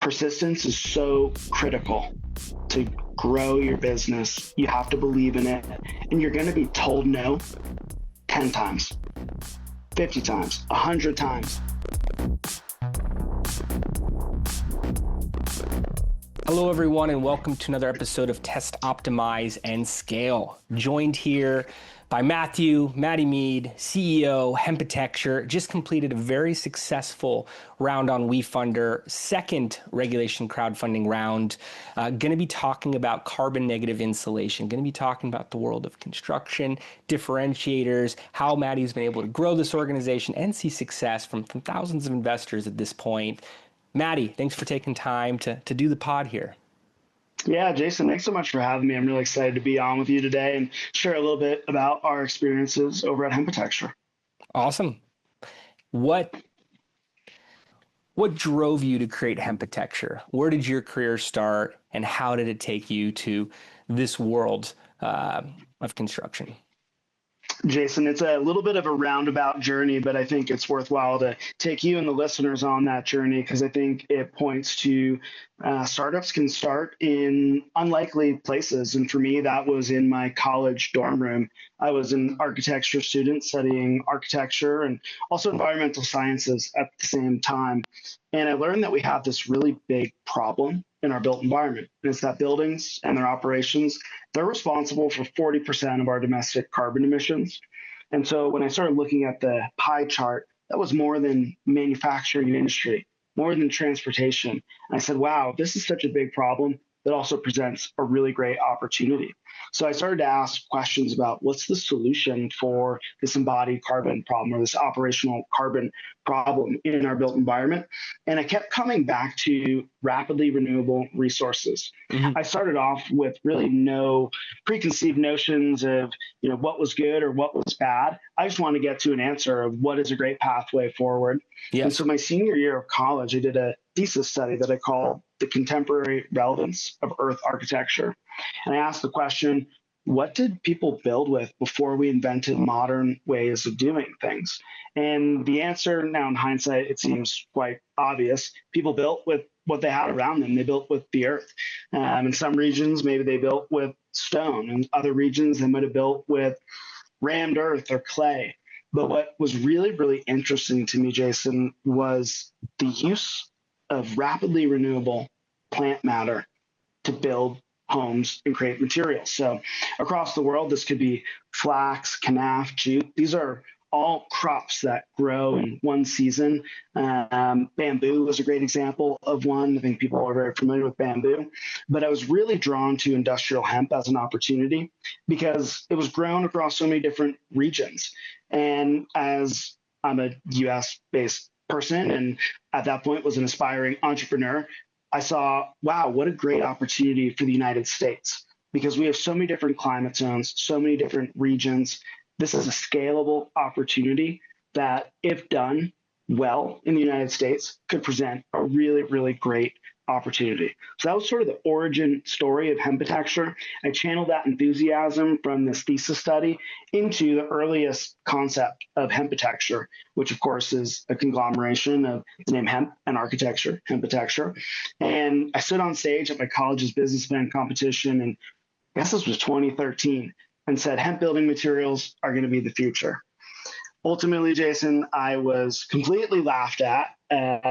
Persistence is so critical to grow your business. You have to believe in it, and you're going to be told no 10 times, 50 times, 100 times. Hello, everyone, and welcome to another episode of Test, Optimize, and Scale. Joined here by Mattie Mead, CEO, Hempitecture. Just completed a very successful round on WeFunder, second regulation crowdfunding round. Going to be talking about carbon negative insulation, going to be talking about the world of construction, differentiators, how Mattie's been able to grow this organization and see success from thousands of investors at this point. Mattie, thanks for taking time to do the pod here. Yeah, Jason, thanks so much for having me. I'm really excited to be on with you today and share a little bit about our experiences over at Hempitecture. Awesome. What drove you to create Hempitecture? Where did your career start, and how did it take you to this world of construction? Jason, it's a little bit of a roundabout journey, but I think it's worthwhile to take you and the listeners on that journey because I think it points to startups can start in unlikely places. And for me, that was in my college dorm room. I was an architecture student studying architecture and also environmental sciences at the same time. And I learned that we have this really big problem in our built environment. And it's that buildings and their operations, they're responsible for 40% of our domestic carbon emissions. And so when I started looking at the pie chart, that was more than manufacturing industry, more than transportation. And I said, wow, this is such a big problem that also presents a really great opportunity. So I started to ask questions about what's the solution for this embodied carbon problem or this operational carbon problem in our built environment. And I kept coming back to rapidly renewable resources. Mm-hmm. I started off with really no preconceived notions of, what was good or what was bad. I just wanted to get to an answer of what is a great pathway forward. Yes. And so my senior year of college, I did a thesis study that I called The Contemporary Relevance of Earth Architecture. And I asked the question, what did people build with before we invented modern ways of doing things? And the answer now in hindsight, it seems quite obvious. People built with what they had around them. They built with the earth. In some regions, maybe they built with stone. In other regions, they might have built with rammed earth or clay. But what was really, really interesting to me, Jason, was the use of rapidly renewable plant matter to build homes and create materials. So across the world, this could be flax, kenaf, jute. These are all crops that grow in one season. Bamboo is a great example of one. I think people are very familiar with bamboo. But I was really drawn to industrial hemp as an opportunity because it was grown across so many different regions. And as I'm a US-based person and at that point was an aspiring entrepreneur, I saw, wow, what a great opportunity for the United States because we have so many different climate zones, so many different regions. This is a scalable opportunity that, if done well in the United States, could present a really, really great opportunity. So that was sort of the origin story of Hempitecture. I channeled that enthusiasm from this thesis study into the earliest concept of Hempitecture, which of course is a conglomeration of the name hemp and architecture, Hempitecture. And I stood on stage at my college's business plan competition, and I guess this was 2013, and said hemp building materials are going to be the future. Ultimately, Jason, I was completely laughed at.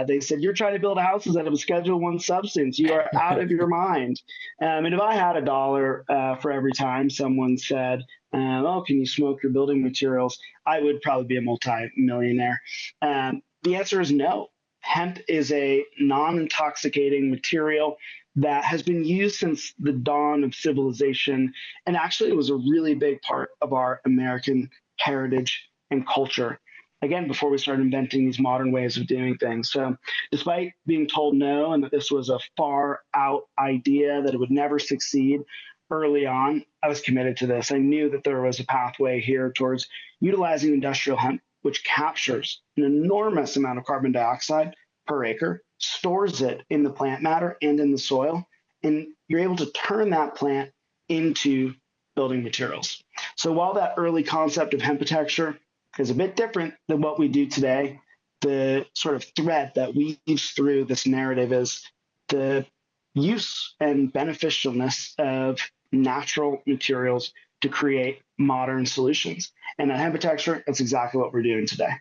They said, you're trying to build houses out of a Schedule I substance. You are out of your mind. And if I had $1 for every time someone said, can you smoke your building materials, I would probably be a multi-millionaire. The answer is no. Hemp is a non-intoxicating material that has been used since the dawn of civilization. And actually, it was a really big part of our American heritage and culture, again, before we started inventing these modern ways of doing things. So despite being told no and that this was a far out idea, that it would never succeed early on, I was committed to this. I knew that there was a pathway here towards utilizing industrial hemp, which captures an enormous amount of carbon dioxide per acre, stores it in the plant matter and in the soil, and you're able to turn that plant into building materials. So while that early concept of Hempitecture is a bit different than what we do today, the sort of thread that weaves through this narrative is the use and beneficialness of natural materials to create modern solutions. And at Hempitecture, that's exactly what we're doing today.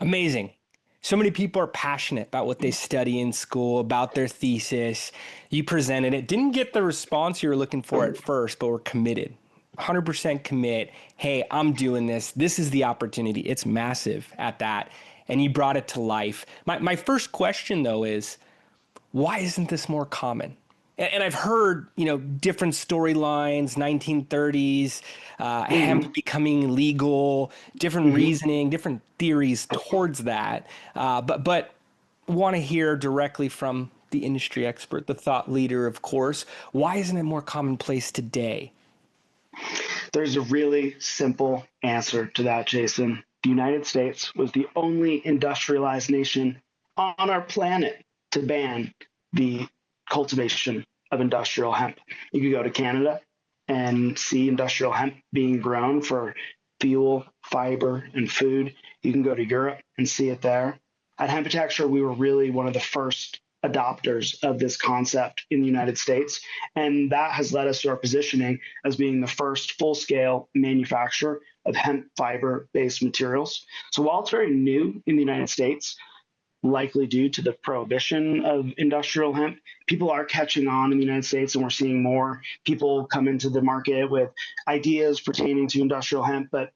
Amazing. So many people are passionate about what they study in school, about their thesis. You presented it, didn't get the response you were looking for at first, but were committed. 100% commit. Hey, I'm doing this. This is the opportunity. It's massive at that. And you brought it to life. My first question, though, is why isn't this more common? And I've heard, different storylines, 1930s, hemp becoming legal, different reasoning, different theories towards that. But want to hear directly from the industry expert, the thought leader, of course. Why isn't it more commonplace today? There's a really simple answer to that, Jason. The United States was the only industrialized nation on our planet to ban the cultivation of industrial hemp. You could go to Canada and see industrial hemp being grown for fuel, fiber, and food. You can go to Europe and see it there. At Hempitecture, we were really one of the first adopters of this concept in the United States. And that has led us to our positioning as being the first full-scale manufacturer of hemp fiber-based materials. So while it's very new in the United States, likely due to the prohibition of industrial hemp, people are catching on in the United States, and we're seeing more people come into the market with ideas pertaining to industrial hemp, but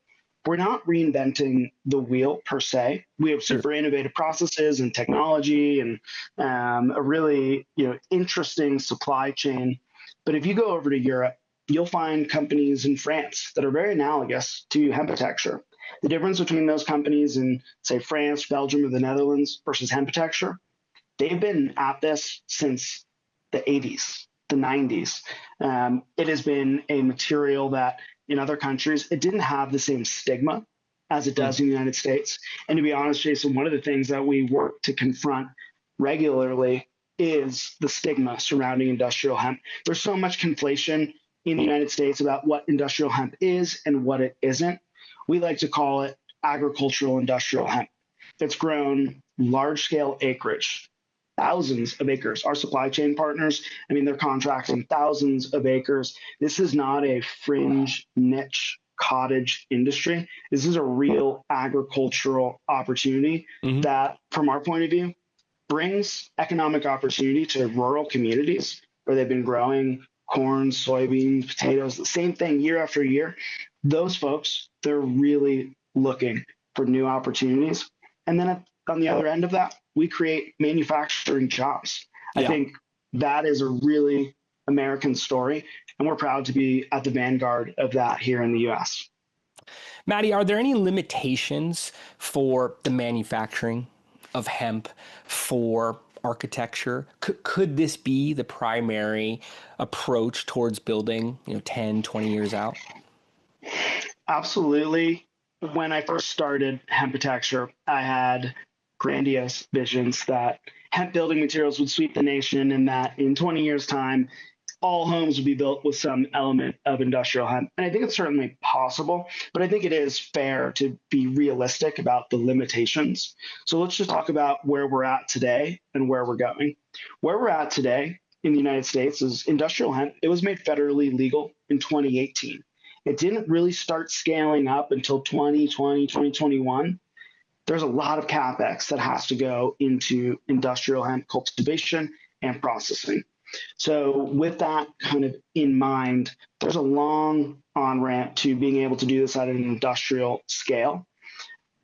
we're not reinventing the wheel per se. We have super innovative processes and technology and a really interesting supply chain. But if you go over to Europe, you'll find companies in France that are very analogous to Hempitecture. The difference between those companies in, say, France, Belgium, or the Netherlands versus Hempitecture, they've been at this since the 80s, the 90s. It has been a material that in other countries, it didn't have the same stigma as it does in the United States. And to be honest, Jason, one of the things that we work to confront regularly is the stigma surrounding industrial hemp. There's so much conflation in the United States about what industrial hemp is and what it isn't. We like to call it agricultural industrial hemp. It's grown large-scale acreage, thousands of acres. Our supply chain partners, they're contracting thousands of acres. This is not a fringe niche cottage industry. This is a real agricultural opportunity that, from our point of view, brings economic opportunity to rural communities where they've been growing corn, soybeans, potatoes, the same thing year after year. Those folks, they're really looking for new opportunities. And then on the other end of that, we create manufacturing jobs. I think that is a really American story, and we're proud to be at the vanguard of that here in the US. Mattie, are there any limitations for the manufacturing of hemp for architecture? Could this be the primary approach towards building, 10, 20 years out? Absolutely. When I first started Hempitecture, I had grandiose visions that hemp building materials would sweep the nation and that in 20 years' time, all homes would be built with some element of industrial hemp. And I think it's certainly possible, but I think it is fair to be realistic about the limitations. So let's just talk about where we're at today and where we're going. Where we're at today in the United States is industrial hemp. It was made federally legal in 2018. It didn't really start scaling up until 2020, 2021. There's a lot of CapEx that has to go into industrial hemp cultivation and processing. So with that kind of in mind, there's a long on-ramp to being able to do this at an industrial scale.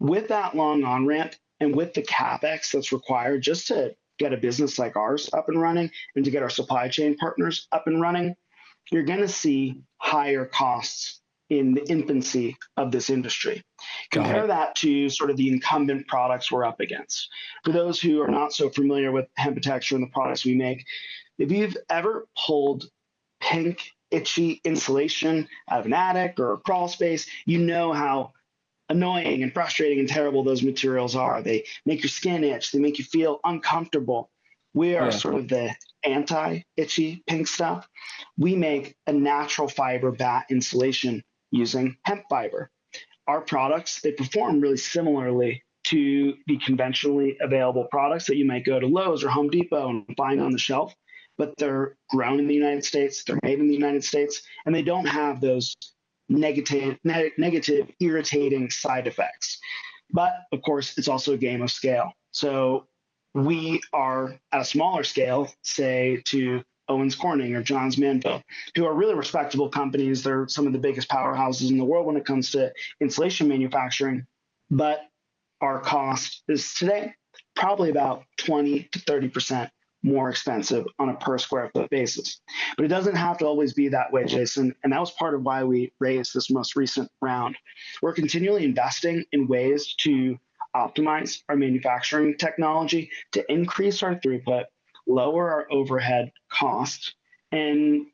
With that long on-ramp and with the CapEx that's required just to get a business like ours up and running and to get our supply chain partners up and running, you're going to see higher costs in the infancy of this industry. Compare that to sort of the incumbent products we're up against. For those who are not so familiar with Hempitecture and the products we make, if you've ever pulled pink, itchy insulation out of an attic or a crawl space, you know how annoying and frustrating and terrible those materials are. They make your skin itch. They make you feel uncomfortable. We are sort of the anti-itchy pink stuff. We make a natural fiber bat insulation using hemp fiber. Our products, they perform really similarly to the conventionally available products that you might go to Lowe's or Home Depot and find on the shelf, but they're grown in the United States, they're made in the United States, and they don't have those negative, irritating side effects. But of course, it's also a game of scale. So we are at a smaller scale, say to Owens Corning or Johns Manville, who are really respectable companies. They're some of the biggest powerhouses in the world when it comes to insulation manufacturing. But our cost is today probably about 20 to 30% more expensive on a per square foot basis. But it doesn't have to always be that way, Jason. And that was part of why we raised this most recent round. We're continually investing in ways to optimize our manufacturing technology to increase our throughput, lower our overhead costs, and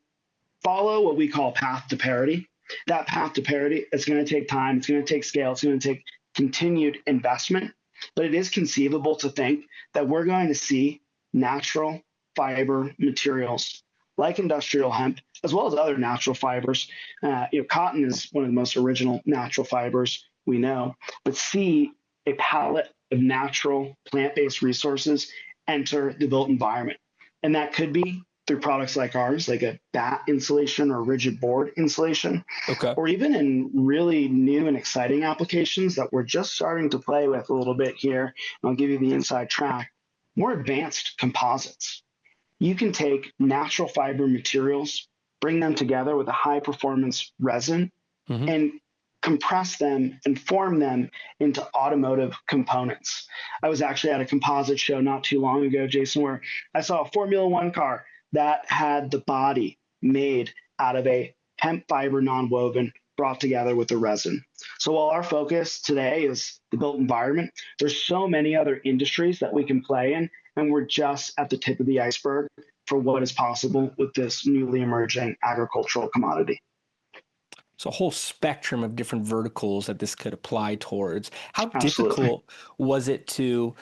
follow what we call path to parity. That path to parity is going to take time, it's going to take scale, it's going to take continued investment, but it is conceivable to think that we're going to see natural fiber materials like industrial hemp, as well as other natural fibers. Cotton is one of the most original natural fibers we know, but see a palette of natural plant-based resources enter the built environment. And that could be through products like ours, like a bat insulation or rigid board insulation, okay, or even in really new and exciting applications that we're just starting to play with a little bit here. I'll give you the inside track. More advanced composites. You can take natural fiber materials, bring them together with a high performance resin, and compress them and form them into automotive components. I was actually at a composite show not too long ago, Jason, where I saw a Formula One car that had the body made out of a hemp fiber nonwoven brought together with the resin. So while our focus today is the built environment, there's so many other industries that we can play in, and we're just at the tip of the iceberg for what is possible with this newly emerging agricultural commodity. So a whole spectrum of different verticals that this could apply towards. How Absolutely. difficult was it to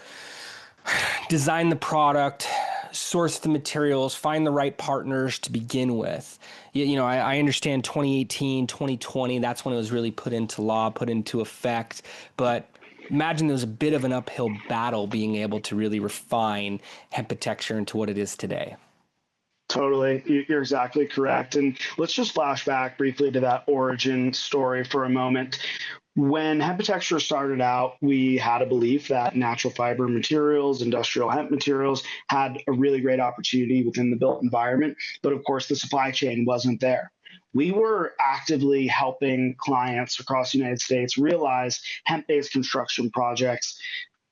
design the product, source the materials, find the right partners to begin with? I understand 2018, 2020, that's when it was really put into law, put into effect. But imagine there was a bit of an uphill battle being able to really refine Hempitecture into what it is today. Totally. You're exactly correct. And let's just flash back briefly to that origin story for a moment. When Hempitecture started out, we had a belief that natural fiber materials, industrial hemp materials had a really great opportunity within the built environment. But of course, the supply chain wasn't there. We were actively helping clients across the United States realize hemp-based construction projects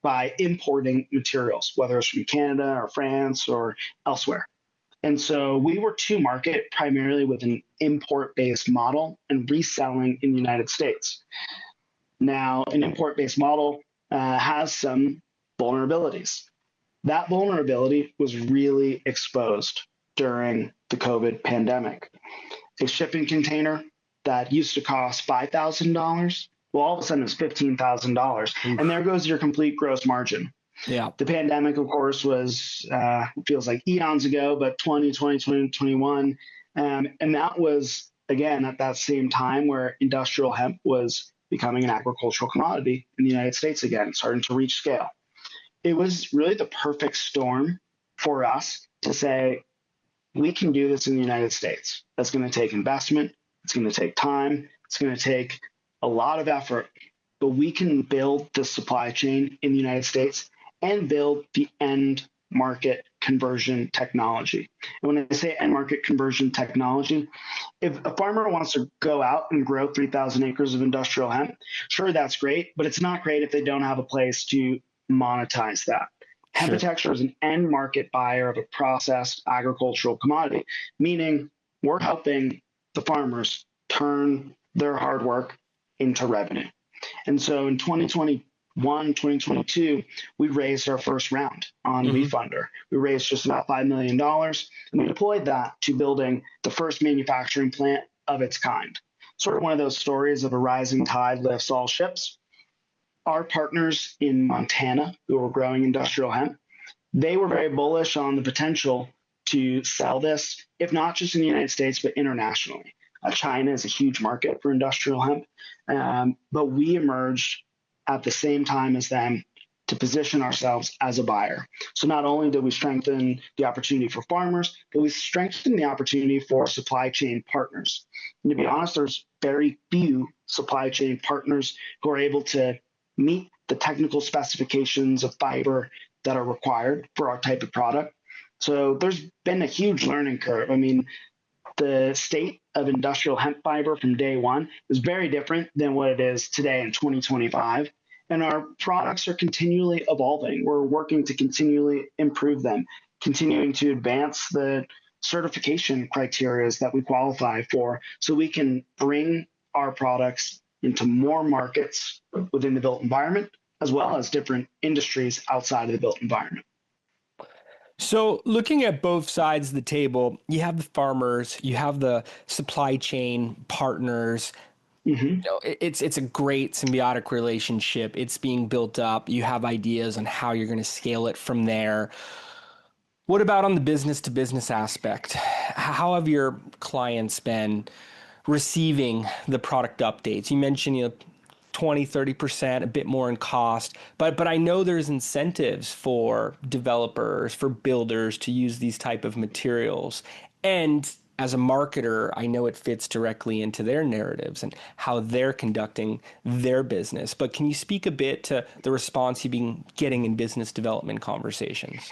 by importing materials, whether it's from Canada or France or elsewhere. And so we were to market primarily with an import-based model and reselling in the United States. Now, an import-based model has some vulnerabilities. That vulnerability was really exposed during the COVID pandemic. A shipping container that used to cost $5,000, well, all of a sudden it's $15,000. And there goes your complete gross margin. Yeah. The pandemic, of course, was, feels like eons ago, but 2020, 2021. And that was, again, at that same time where industrial hemp was becoming an agricultural commodity in the United States again, starting to reach scale. It was really the perfect storm for us to say, we can do this in the United States. That's going to take investment. It's going to take time. It's going to take a lot of effort, but we can build the supply chain in the United States and build the end market conversion technology. And when I say end market conversion technology, if a farmer wants to go out and grow 3,000 acres of industrial hemp, sure, that's great, but it's not great if they don't have a place to monetize that. Sure. Hempitecture is an end market buyer of a processed agricultural commodity, meaning we're helping the farmers turn their hard work into revenue. And so in 2022, we raised our first round on WeFunder. We raised just about $5 million, and we deployed that to building the first manufacturing plant of its kind. Sort of one of those stories of a rising tide lifts all ships. Our partners in Montana, who were growing industrial hemp, they were very bullish on the potential to sell this, if not just in the United States, but internationally. China is a huge market for industrial hemp, but we emerged at the same time as them to position ourselves as a buyer. So not only do we strengthen the opportunity for farmers, but we strengthen the opportunity for supply chain partners. And to be honest, there's very few supply chain partners who are able to meet the technical specifications of fiber that are required for our type of product. So there's been a huge learning curve. I mean, the state of industrial hemp fiber from day one is very different than what it is today in 2025. And our products are continually evolving. We're working to continually improve them, continuing to advance the certification criteria that we qualify for so we can bring our products into more markets within the built environment, as well as different industries outside of the built environment. So looking at both sides of the table, you have the farmers, you have the supply chain partners. Mm-hmm. You know, it's a great symbiotic relationship. It's being built up. You have ideas on how you're going to scale it from there. What about on the business to business aspect? How have your clients been receiving the product updates? You mentioned, 20, 30%, a bit more in cost, but I know there's incentives for developers, for builders to use these type of materials. And as a marketer, I know it fits directly into their narratives and how they're conducting their business. But can you speak a bit to the response you've been getting in business development conversations?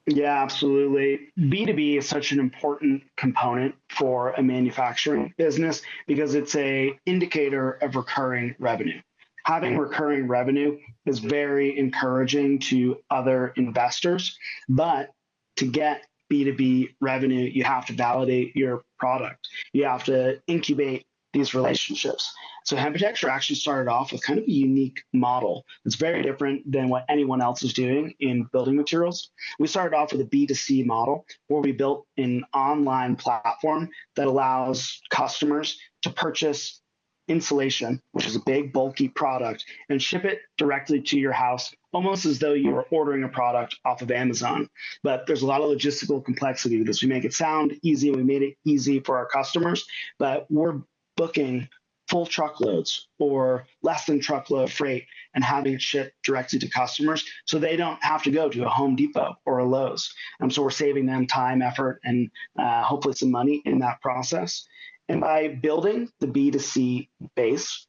Yeah, absolutely. B2B is such an important component for a manufacturing business because it's a indicator of recurring revenue. Having recurring revenue is very encouraging to other investors, but to get B2B revenue, you have to validate your product. You have to incubate these relationships. So Hempitecture actually started off with kind of a unique model. It's very different than what anyone else is doing in building materials. We started off with a B2C model where we built an online platform that allows customers to purchase insulation, which is a big, bulky product, and ship it directly to your house, almost as though you were ordering a product off of Amazon. But there's a lot of logistical complexity to this. We make it sound easy. We made it easy for our customers, but we're booking full truckloads or less than truckload freight and having it shipped directly to customers so they don't have to go to a Home Depot or a Lowe's. So we're saving them time, effort, and hopefully some money in that process. And by building the B2C base,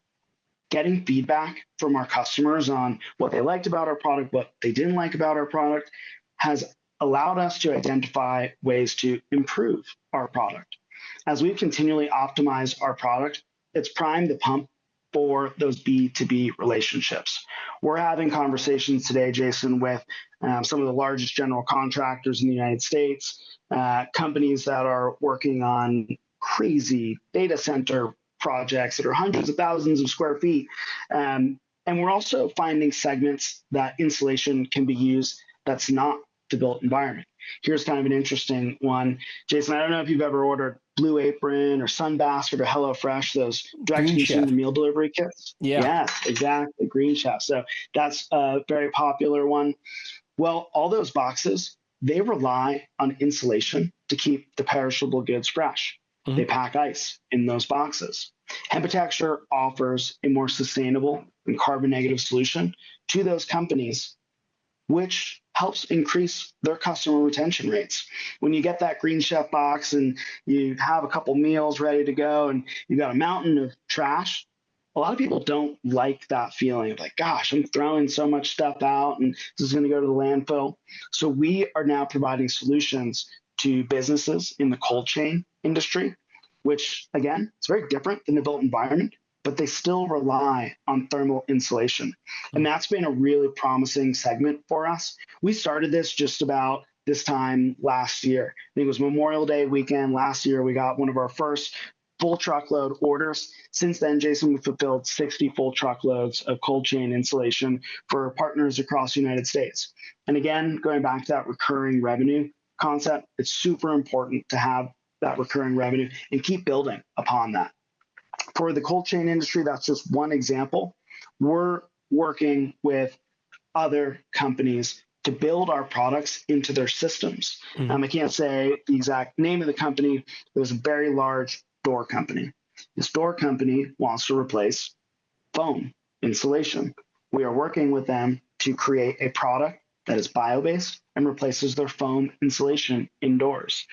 getting feedback from our customers on what they liked about our product, what they didn't like about our product, has allowed us to identify ways to improve our product. As we continually optimize our product, it's primed the pump for those B2B relationships. We're having conversations today, Jason, with some of the largest general contractors in the United States, companies that are working on crazy data center projects that are hundreds of thousands of square feet. And we're also finding segments that insulation can be used that's not the built environment. Here's kind of an interesting one. Jason, I don't know if you've ever ordered Blue Apron or Sunbasket or HelloFresh, those direct-to-consumer meal delivery kits. Yeah. Yes, exactly, Green Chef. So that's a very popular one. Well, all those boxes, they rely on insulation to keep the perishable goods fresh. Mm-hmm. They pack ice in those boxes. Hempitecture offers a more sustainable and carbon negative solution to those companies, which helps increase their customer retention rates. When you get that Green Chef box and you have a couple meals ready to go and you've got a mountain of trash, a lot of people don't like that feeling of like, gosh, I'm throwing so much stuff out and this is going to go to the landfill. So we are now providing solutions to businesses in the cold chain industry, which again, it's very different than the built environment, but they still rely on thermal insulation. And that's been a really promising segment for us. We started this just about this time last year. I think it was Memorial Day weekend last year. We got one of our first full truckload orders. Since then, Jason, we've fulfilled 60 full truckloads of cold chain insulation for partners across the United States. And again, going back to that recurring revenue concept, it's super important to have that recurring revenue and keep building upon that. For the cold chain industry, that's just one example. We're working with other companies to build our products into their systems. I can't say the exact name of the company. There's a very large door company. This door company wants to replace foam insulation. We are working with them to create a product that is bio-based and replaces their foam insulation indoors.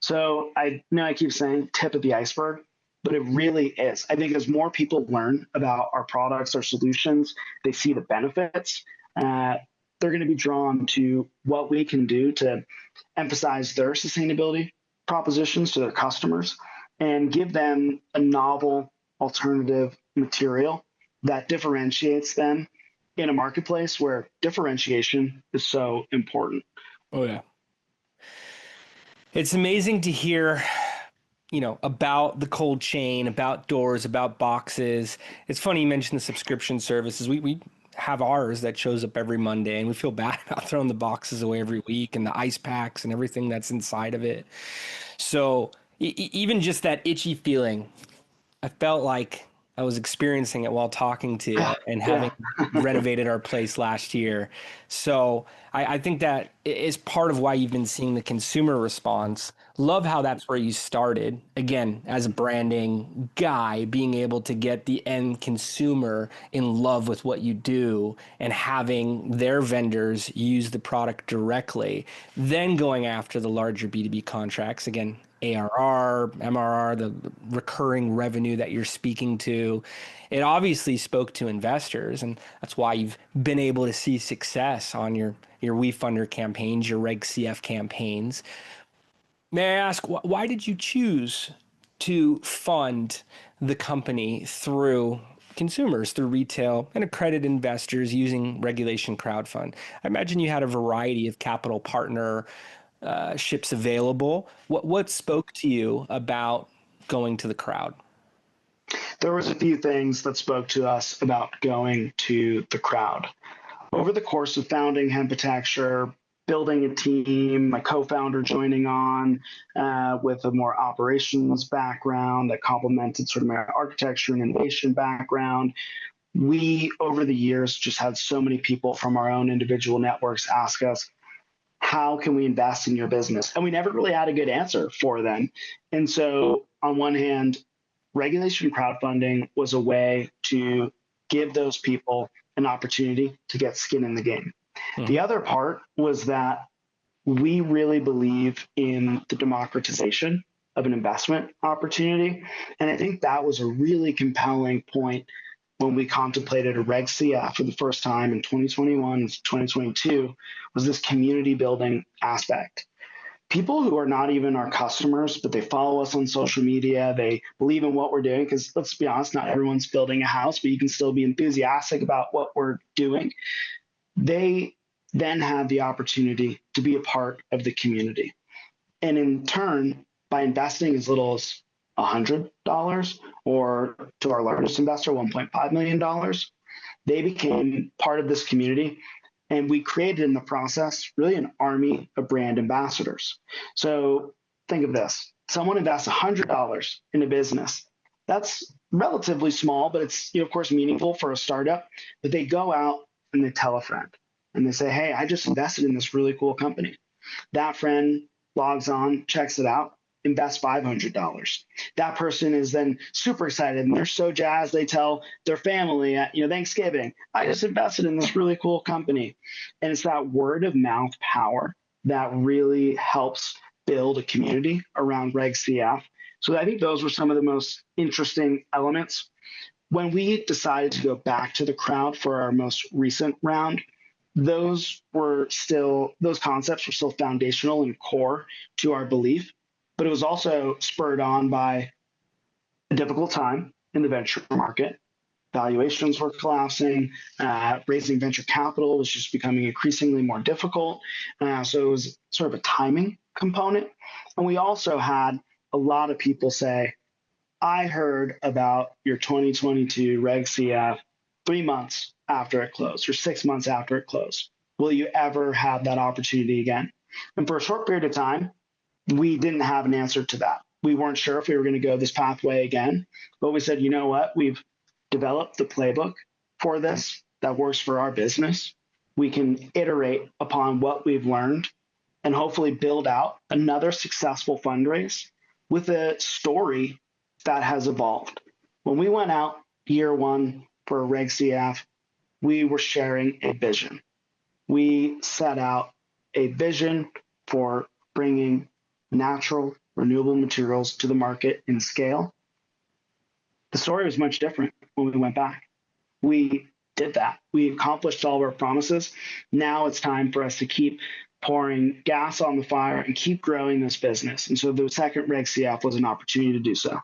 So I know I keep saying tip of the iceberg, but it really is. I think as more people learn about our products, our solutions, they see the benefits, they're going to be drawn to what we can do to emphasize their sustainability propositions to their customers and give them a novel alternative material that differentiates them in a marketplace where differentiation is so important. Oh, yeah. It's amazing to hear, about the cold chain, about doors, about boxes. It's funny you mentioned the subscription services. We have ours that shows up every Monday, and we feel bad about throwing the boxes away every week and the ice packs and everything that's inside of it. So even just that itchy feeling, I felt like I was experiencing it while talking to you and having renovated our place last year. So I think that is part of why you've been seeing the consumer response. Love how that's where you started. Again, as a branding guy, being able to get the end consumer in love with what you do and having their vendors use the product directly, then going after the larger B2B contracts. Again, ARR, MRR, the recurring revenue that you're speaking to. It obviously spoke to investors, and that's why you've been able to see success on your WeFunder campaigns, your Reg CF campaigns. May I ask, why did you choose to fund the company through consumers, through retail and accredited investors using Regulation Crowdfund? I imagine you had a variety of capital partner ships available. What spoke to you about going to the crowd? There was a few things that spoke to us about going to the crowd. Over the course of founding Hempitecture, building a team, my co-founder joining on with a more operations background that complemented sort of my architecture and innovation background. We, over the years, just had so many people from our own individual networks ask us, how can we invest in your business? And we never really had a good answer for them. And so on one hand, regulation crowdfunding was a way to give those people an opportunity to get skin in the game. The other part was that we really believe in the democratization of an investment opportunity. And I think that was a really compelling point when we contemplated a Reg CF for the first time in 2021 and 2022, was this community building aspect. People who are not even our customers, but they follow us on social media, they believe in what we're doing, because let's be honest, not everyone's building a house, but you can still be enthusiastic about what we're doing. They then have the opportunity to be a part of the community. And in turn, by investing as little as $100 or to our largest investor, $1.5 million, they became part of this community. And we created in the process really an army of brand ambassadors. So think of this. Someone invests $100 in a business. That's relatively small, but it's, of course, meaningful for a startup. But they go out and they tell a friend and they say, hey, I just invested in this really cool company. That friend logs on, checks it out, invest $500. That person is then super excited and they're so jazzed. They tell their family at Thanksgiving, I just invested in this really cool company. And it's that word of mouth power that really helps build a community around Reg CF. So I think those were some of the most interesting elements. When we decided to go back to the crowd for our most recent round, those concepts were still foundational and core to our belief. But it was also spurred on by a difficult time in the venture market. Valuations were collapsing. Raising venture capital was just becoming increasingly more difficult. So it was sort of a timing component. And we also had a lot of people say, I heard about your 2022 Reg CF 3 months after it closed or 6 months after it closed. Will you ever have that opportunity again? And for a short period of time, we didn't have an answer to that. We weren't sure if we were going to go this pathway again, but we said, you know what? We've developed the playbook for this that works for our business. We can iterate upon what we've learned and hopefully build out another successful fundraise with a story that has evolved. When we went out year one for Reg CF, we were sharing a vision. We set out a vision for bringing natural, renewable materials to the market in scale. The story was much different when we went back. We did that. We accomplished all of our promises. Now it's time for us to keep pouring gas on the fire and keep growing this business. And so the second Reg CF was an opportunity to do so.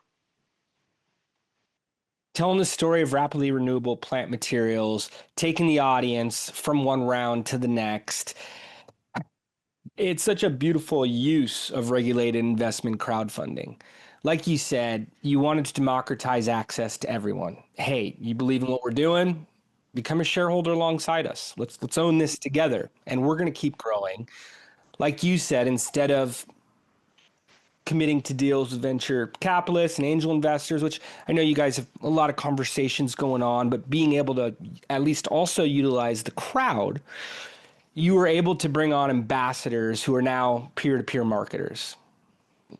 Telling the story of rapidly renewable plant materials, taking the audience from one round to the next. It's such a beautiful use of regulated investment crowdfunding. Like you said, you wanted to democratize access to everyone. Hey, you believe in what we're doing? Become a shareholder alongside us. Let's own this together, and we're going to keep growing. Like you said, instead of committing to deals with venture capitalists and angel investors, which I know you guys have a lot of conversations going on, but being able to at least also utilize the crowd, you were able to bring on ambassadors who are now peer-to-peer marketers.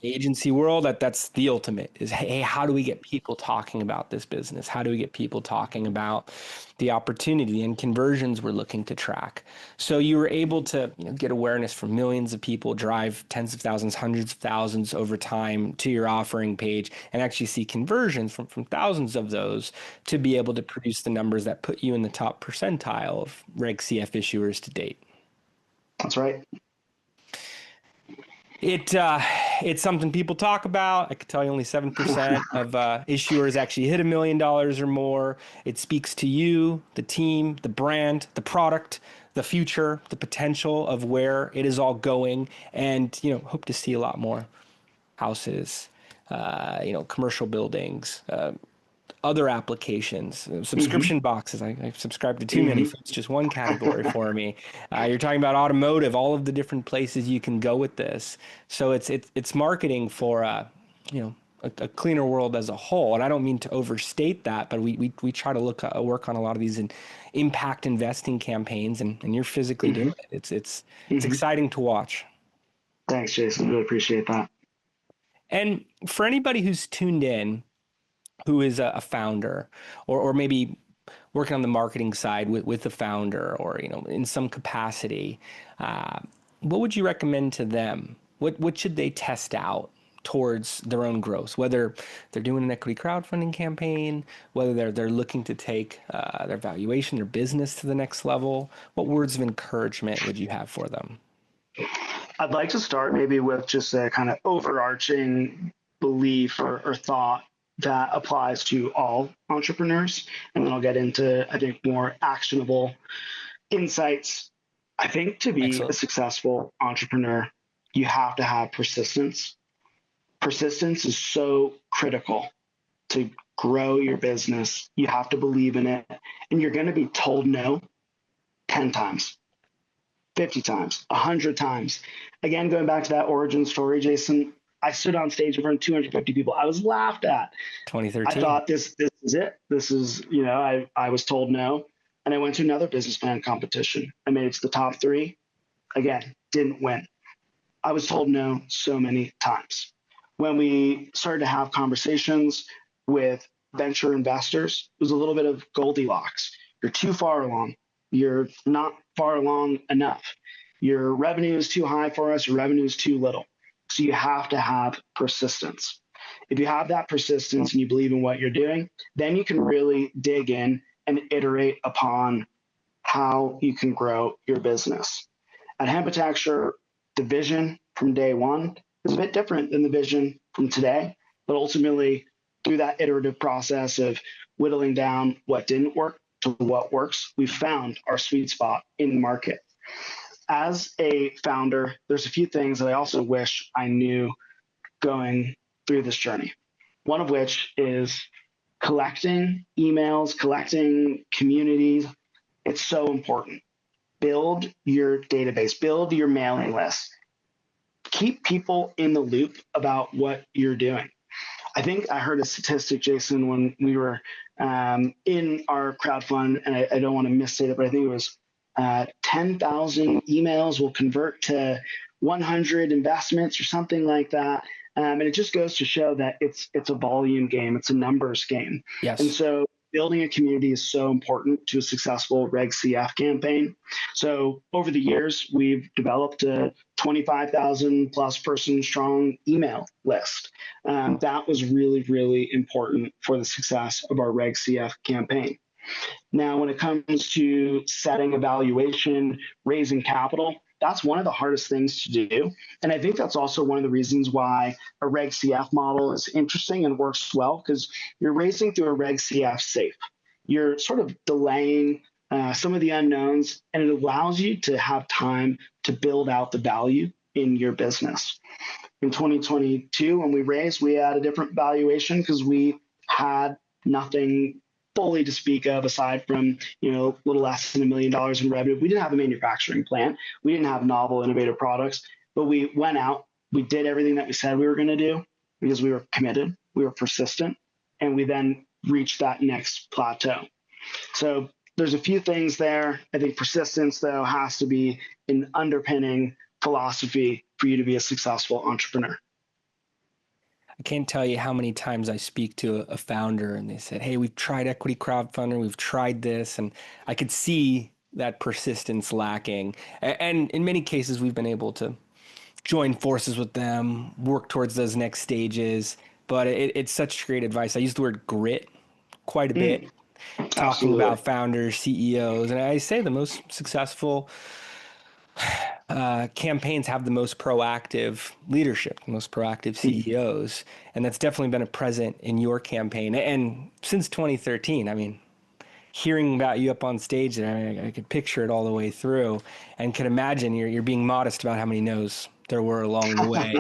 Agency world, that's the ultimate is, hey, how do we get people talking about this business? How do we get people talking about the opportunity and conversions we're looking to track? So you were able to get awareness from millions of people, drive tens of thousands, hundreds of thousands over time to your offering page, and actually see conversions from thousands of those to be able to produce the numbers that put you in the top percentile of Reg CF issuers to date. That's right. It's something people talk about. I could tell you only 7% of issuers actually hit $1 million or more. It speaks to you, the team, the brand, the product, the future, the potential of where it is all going, and hope to see a lot more houses, commercial buildings, other applications, subscription boxes. I subscribe to too many. It's just one category for me. You're talking about automotive, all of the different places you can go with this. So it's marketing for a cleaner world as a whole. And I don't mean to overstate that, but we try to work on a lot of these impact investing campaigns, and you're physically doing it. It's exciting to watch. Thanks, Jason. Really appreciate that. And for anybody who's tuned in, who is a founder or maybe working on the marketing side with the founder or, in some capacity, what would you recommend to them? What should they test out towards their own growth, whether they're doing an equity crowdfunding campaign, whether they're looking to take their valuation, their business to the next level? What words of encouragement would you have for them? I'd like to start maybe with just a kind of overarching belief or thought that applies to all entrepreneurs. And then I'll get into, I think, more actionable insights. I think to be a successful entrepreneur, you have to have persistence. Persistence is so critical to grow your business. You have to believe in it. And you're going to be told no 10 times, 50 times, 100 times. Again, going back to that origin story, Jason, I stood on stage in front of 250 people. I was laughed at. 2013. I thought this is it. This is, I was told no. And I went to another business plan competition. I made it to the top 3. Again, didn't win. I was told no so many times. When we started to have conversations with venture investors, it was a little bit of Goldilocks. You're too far along. You're not far along enough. Your revenue is too high for us. Your revenue is too little. So you have to have persistence. If you have that persistence and you believe in what you're doing, then you can really dig in and iterate upon how you can grow your business. At Hempitecture, the vision from day one is a bit different than the vision from today, but ultimately through that iterative process of whittling down what didn't work to what works, we found our sweet spot in the market. As a founder, there's a few things that I also wish I knew going through this journey. One of which is collecting emails, collecting communities. It's so important. Build your database, build your mailing list. Keep people in the loop about what you're doing. I think I heard a statistic, Jason, when we were in our crowdfund, and I don't want to misstate it, but I think it was 10,000 emails will convert to 100 investments or something like that. And it just goes to show that it's a volume game. It's a numbers game. Yes. And so building a community is so important to a successful Reg CF campaign. So over the years, we've developed a 25,000 plus person strong email list. That was really, really important for the success of our Reg CF campaign. Now, when it comes to setting a valuation, raising capital, that's one of the hardest things to do. And I think that's also one of the reasons why a Reg CF model is interesting and works well, because you're raising through a Reg CF safe. You're sort of delaying some of the unknowns, and it allows you to have time to build out the value in your business. In 2022, when we raised, we had a different valuation because we had nothing fully to speak of aside from, a little less than $1 million in revenue. We didn't have a manufacturing plant. We didn't have novel, innovative products, but we went out, we did everything that we said we were going to do because we were committed, we were persistent, and we then reached that next plateau. So there's a few things there. I think persistence, though, has to be an underpinning philosophy for you to be a successful entrepreneur. I can't tell you how many times I speak to a founder and they said, hey, we've tried equity crowdfunding, we've tried this, and I could see that persistence lacking. And in many cases, we've been able to join forces with them, work towards those next stages. But it's such great advice. I use the word grit quite a bit, talking Absolutely. about founders, CEOs, and I say the most successful campaigns have the most proactive leadership, the most proactive CEOs. And that's definitely been a present in your campaign. And since 2013, I mean, hearing about you up on stage, I could picture it all the way through and could imagine you're being modest about how many no's there were along the way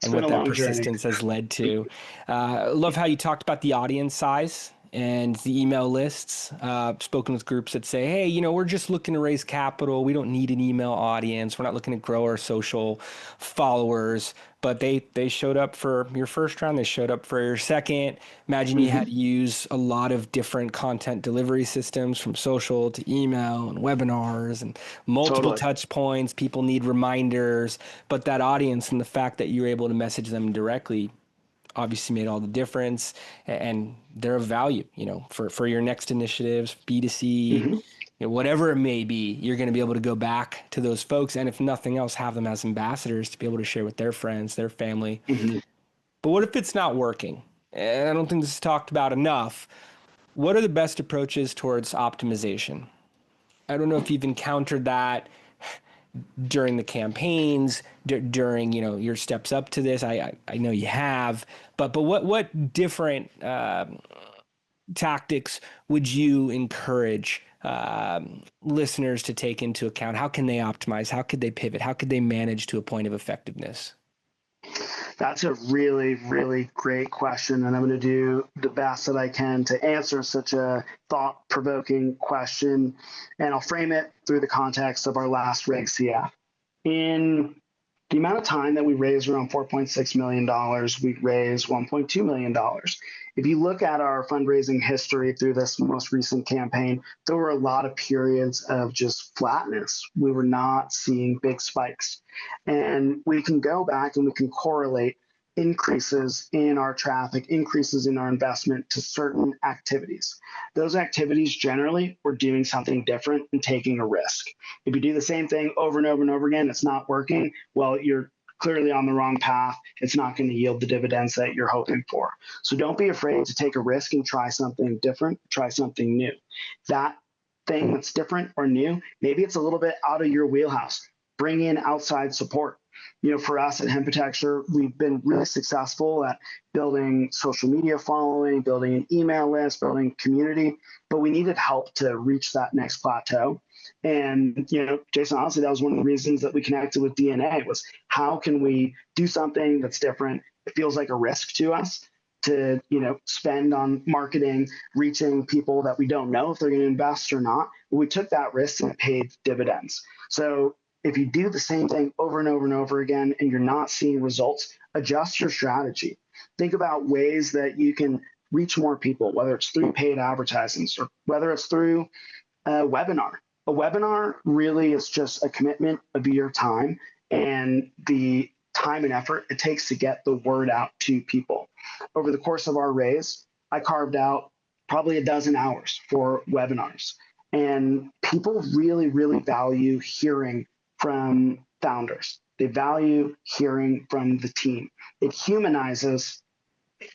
and what that persistence has led to. Love how you talked about the audience size and the email lists, spoken with groups that say, hey, we're just looking to raise capital. We don't need an email audience. We're not looking to grow our social followers. But they showed up for your first round. They showed up for your second. Imagine you had to use a lot of different content delivery systems, from social to email and webinars and multiple touch points. People need reminders. But that audience and the fact that you were able to message them directly obviously made all the difference, and they're of value, for your next initiatives, B2C, whatever it may be. You're going to be able to go back to those folks, and if nothing else, have them as ambassadors to be able to share with their friends, their family. But what if it's not working? And I don't think this is talked about enough. What are the best approaches towards optimization? I don't know if you've encountered that during the campaigns, during your steps up to this. I know you have, but what different tactics would you encourage listeners to take into account? How can they optimize? How could they pivot? How could they manage to a point of effectiveness? That's a really, really great question, and I'm going to do the best that I can to answer such a thought-provoking question, and I'll frame it through the context of our last Reg CF. In the amount of time that we raised, around $4.6 million, we raised $1.2 million. If you look at our fundraising history through this most recent campaign, there were a lot of periods of just flatness. We were not seeing big spikes. And we can go back and we can correlate increases in our traffic, increases in our investment to certain activities. Those activities generally were doing something different and taking a risk. If you do the same thing over and over and over again, it's not working, well, you're clearly on the wrong path. It's not going to yield the dividends that you're hoping for. So don't be afraid to take a risk and try something different, try something new. That thing that's different or new, maybe it's a little bit out of your wheelhouse. Bring in outside support. For us at Hempitecture, we've been really successful at building social media following, building an email list, building community, but we needed help to reach that next plateau. And, Jason, honestly, that was one of the reasons that we connected with DNA, was how can we do something that's different? It feels like a risk to us to, spend on marketing, reaching people that we don't know if they're going to invest or not. But we took that risk and it paid dividends. So if you do the same thing over and over and over again and you're not seeing results, adjust your strategy. Think about ways that you can reach more people, whether it's through paid advertising or whether it's through a webinar. A webinar really is just a commitment of your time and the time and effort it takes to get the word out to people. Over the course of our raise, I carved out probably a dozen hours for webinars. And people really, really value hearing from founders. They value hearing from the team. It humanizes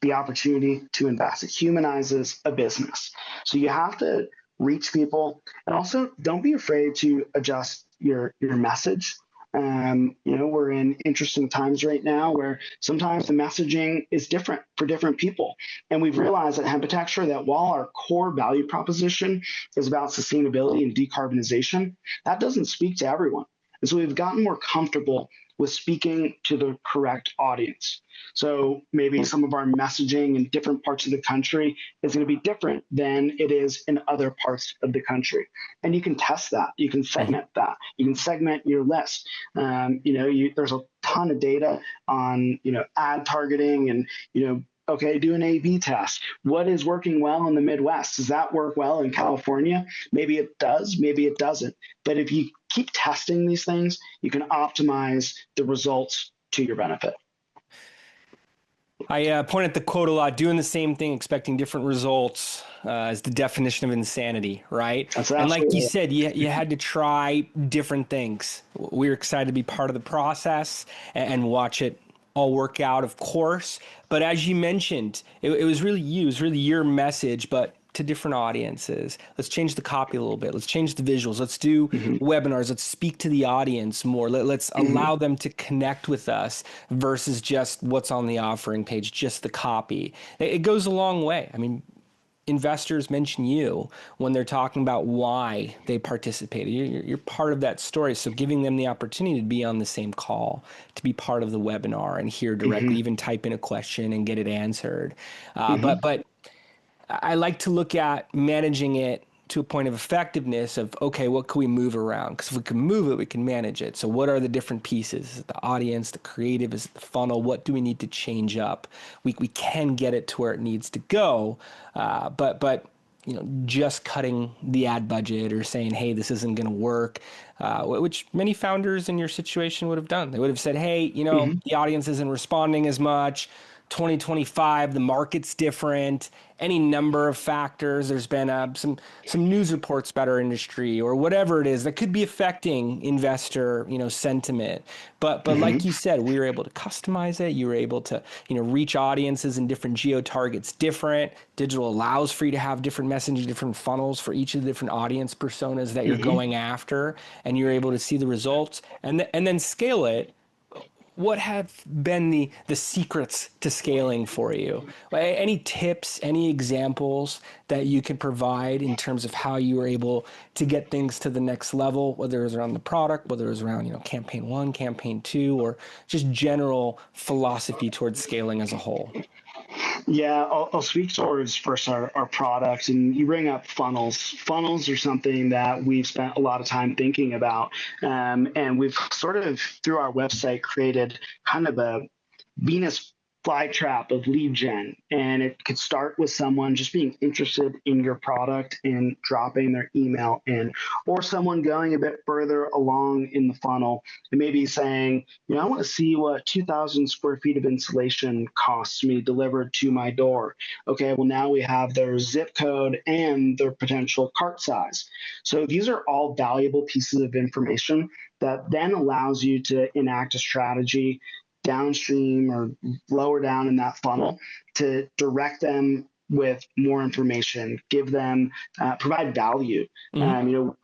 the opportunity to invest. It humanizes a business. So you have to reach people, and also don't be afraid to adjust your message. We're in interesting times right now where sometimes the messaging is different for different people. And we've realized at Hempitecture that while our core value proposition is about sustainability and decarbonization, that doesn't speak to everyone. And so we've gotten more comfortable with speaking to the correct audience. So maybe some of our messaging in different parts of the country is going to be different than it is in other parts of the country. And you can test that. You can segment that. You can segment your list. There's a ton of data on, ad targeting and, okay, do an A/B test. What is working well in the Midwest? Does that work well in California? Maybe it does, maybe it doesn't. But if you keep testing these things, you can optimize the results to your benefit. I point at the quote a lot: doing the same thing, expecting different results is the definition of insanity, right? And like you said, you had to try different things. We're excited to be part of the process and watch it all work out, of course. But as you mentioned, it was really you, it was really your message, but to different audiences. Let's change the copy a little bit. Let's change the visuals. Let's do webinars. Let's speak to the audience more. Let's allow them to connect with us versus just what's on the offering page, just the copy. It goes a long way. I mean, investors mention you when they're talking about why they participated. You're part of that story. So giving them the opportunity to be on the same call, to be part of the webinar and hear directly, even type in a question and get it answered. But I like to look at managing it to a point of effectiveness of, okay, what can we move around? Because if we can move it, we can manage it. So what are the different pieces? Is it the audience, the creative, is it the funnel? What do we need to change up? We can get it to where it needs to go, but just cutting the ad budget or saying, hey, this isn't going to work, which many founders in your situation would have done. They would have said, hey, the audience isn't responding as much. 2025, the market's different, any number of factors. There's been some news reports about our industry or whatever it is that could be affecting investor, sentiment. But like you said, we were able to customize it. You were able to, reach audiences in different geo targets different. Digital allows for you to have different messaging, different funnels for each of the different audience personas that you're going after, and you're able to see the results and then scale it. What have been the secrets to scaling for you? Any tips, any examples that you can provide in terms of how you were able to get things to the next level, whether it was around the product, whether it was around, campaign 1, campaign 2, or just general philosophy towards scaling as a whole? Yeah, I'll speak towards first our product, and you bring up funnels. Funnels are something that we've spent a lot of time thinking about, and we've sort of, through our website, created kind of a Venus flytrap of lead gen. And it could start with someone just being interested in your product and dropping their email in, or someone going a bit further along in the funnel and maybe saying, I want to see what 2,000 square feet of insulation costs me delivered to my door. Okay, well, now we have their zip code and their potential cart size. So these are all valuable pieces of information that then allows you to enact a strategy downstream or lower down in that funnel to direct them with more information, give them, provide value. We'll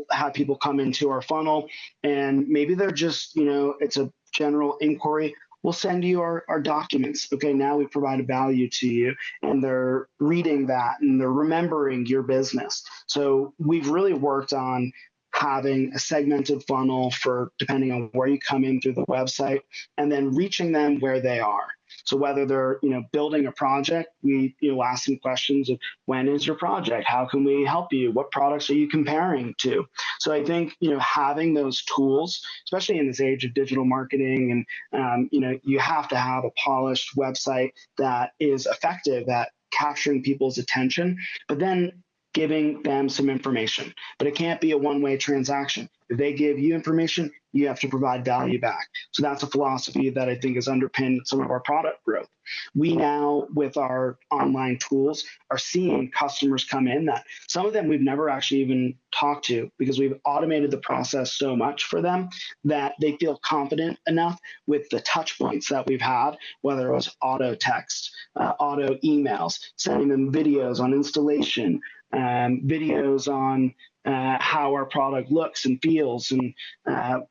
have people come into our funnel and maybe they're just, it's a general inquiry. We'll send you our documents. Okay, now we provide a value to you, and they're reading that and they're remembering your business. So we've really worked on having a segmented funnel for depending on where you come in through the website, and then reaching them where they are. So whether they're building a project, we ask them questions of, when is your project? How can we help you? What products are you comparing to? So I think having those tools, especially in this age of digital marketing, and you have to have a polished website that is effective at capturing people's attention, but then giving them some information. But it can't be a one-way transaction. If they give you information, you have to provide value back. So that's a philosophy that I think has underpinned some of our product growth. We now, with our online tools, are seeing customers come in that some of them we've never actually even talked to, because we've automated the process so much for them that they feel confident enough with the touch points that we've had, whether it was auto text, auto emails, sending them videos on installation, videos on how our product looks and feels, and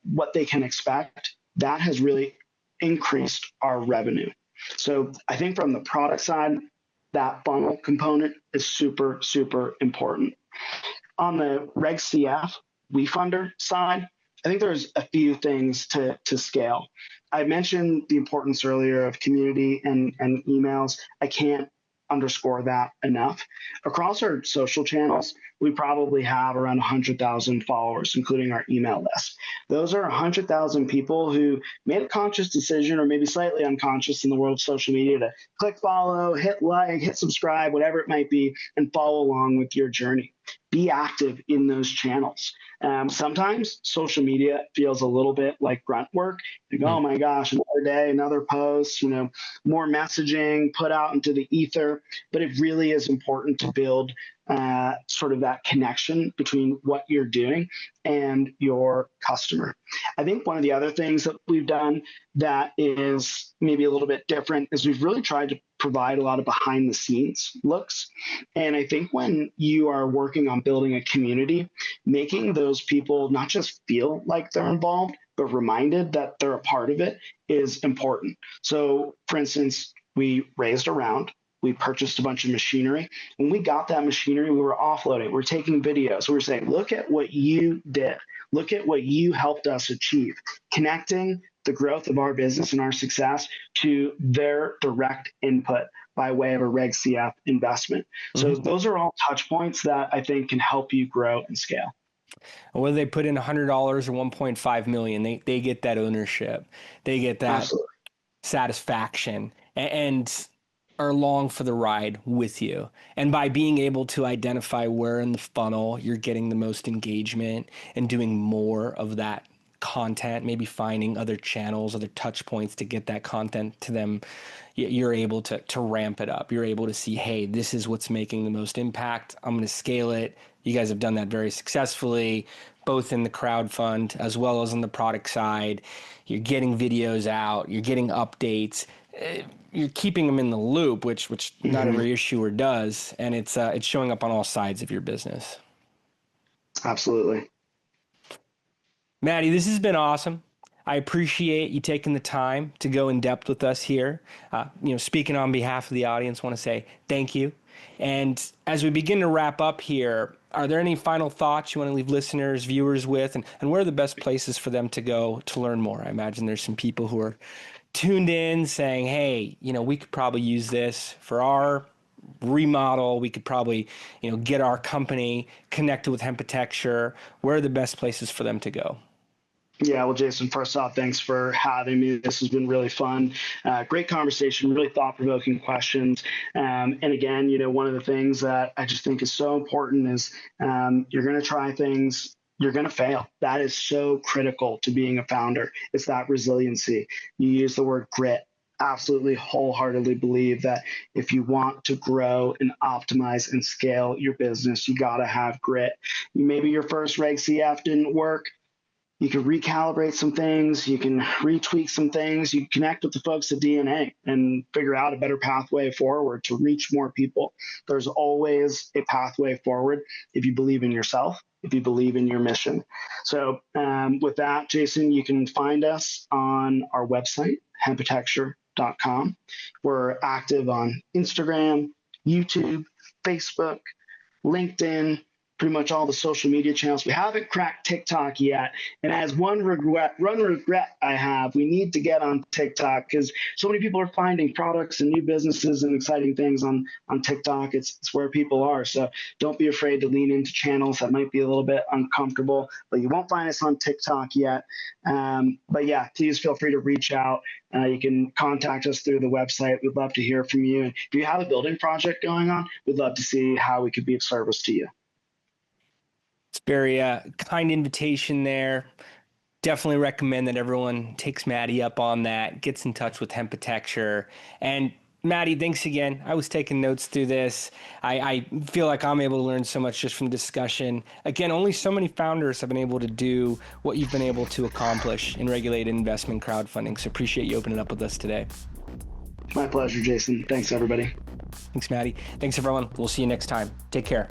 what they can expect. That has really increased our revenue. So I think from the product side, that funnel component is super, super important. On the Reg CF WeFunder side, I think there's a few things to scale. I mentioned the importance earlier of community and emails. I can't underscore that enough. Across our social channels, we probably have around 100,000 followers, including our email list. Those are 100,000 people who made a conscious decision, or maybe slightly unconscious in the world of social media, to click follow, hit like, hit subscribe, whatever it might be, and follow along with your journey. Be active in those channels. Sometimes social media feels a little bit like grunt work. Like, oh my gosh, another day, another post, more messaging put out into the ether. But it really is important to build sort of that connection between what you're doing and your customer. I think one of the other things that we've done that is maybe a little bit different is we've really tried to provide a lot of behind the scenes looks. And I think when you are working on building a community, making those people not just feel like they're involved, but reminded that they're a part of it is important. So for instance, we raised a round. We purchased a bunch of machinery. When we got that machinery, we were offloading. We're taking videos. We were saying, look at what you did. Look at what you helped us achieve. Connecting the growth of our business and our success to their direct input by way of a Reg CF investment. So those are all touch points that I think can help you grow and scale. Whether they put in $100 or 1.5 million, they get that ownership. They get that Absolutely. satisfaction and are along for the ride with you. And by being able to identify where in the funnel you're getting the most engagement and doing more of that content, maybe finding other channels, other touch points to get that content to them, you're able to ramp it up. You're able to see, hey, this is what's making the most impact. I'm going to scale it. You guys have done that very successfully, both in the crowdfund as well as on the product side. You're getting videos out. You're getting updates. You're keeping them in the loop, which not every issuer does, and it's showing up on all sides of your business. Absolutely. Mattie, this has been awesome. I appreciate you taking the time to go in depth with us here. Speaking on behalf of the audience, I want to say thank you. And as we begin to wrap up here, are there any final thoughts you want to leave listeners, viewers with, and where are the best places for them to go to learn more? I imagine there's some people who are tuned in saying, hey, we could probably use this for our remodel. We could probably, get our company connected with Hempitecture. Where are the best places for them to go? Yeah, well, Jason, first off, thanks for having me. This has been really fun. Great conversation, really thought-provoking questions. And again, one of the things that I just think is so important is you're going to try things, you're going to fail. That is so critical to being a founder. It's that resiliency. You use the word grit. Absolutely wholeheartedly believe that if you want to grow and optimize and scale your business, you got to have grit. Maybe your first Reg CF didn't work. You can recalibrate some things. You can retweak some things. You connect with the folks at DNA and figure out a better pathway forward to reach more people. There's always a pathway forward if you believe in yourself, if you believe in your mission. So with that, Jason, you can find us on our website, hempitecture.com. We're active on Instagram, YouTube, Facebook, LinkedIn, pretty much all the social media channels. We haven't cracked TikTok yet. And as one regret I have, we need to get on TikTok because so many people are finding products and new businesses and exciting things on TikTok. It's where people are. So don't be afraid to lean into channels that might be a little bit uncomfortable, but you won't find us on TikTok yet. But yeah, please feel free to reach out. You can contact us through the website. We'd love to hear from you. And if you have a building project going on, we'd love to see how we could be of service to you. It's very kind invitation there. Definitely recommend that everyone takes Mattie up on that, gets in touch with Hempitecture. And Mattie, thanks again. I was taking notes through this. I feel like I'm able to learn so much just from discussion. Again, only so many founders have been able to do what you've been able to accomplish in regulated investment crowdfunding. So appreciate you opening up with us today. My pleasure, Jason. Thanks, everybody. Thanks, Mattie. Thanks, everyone. We'll see you next time. Take care.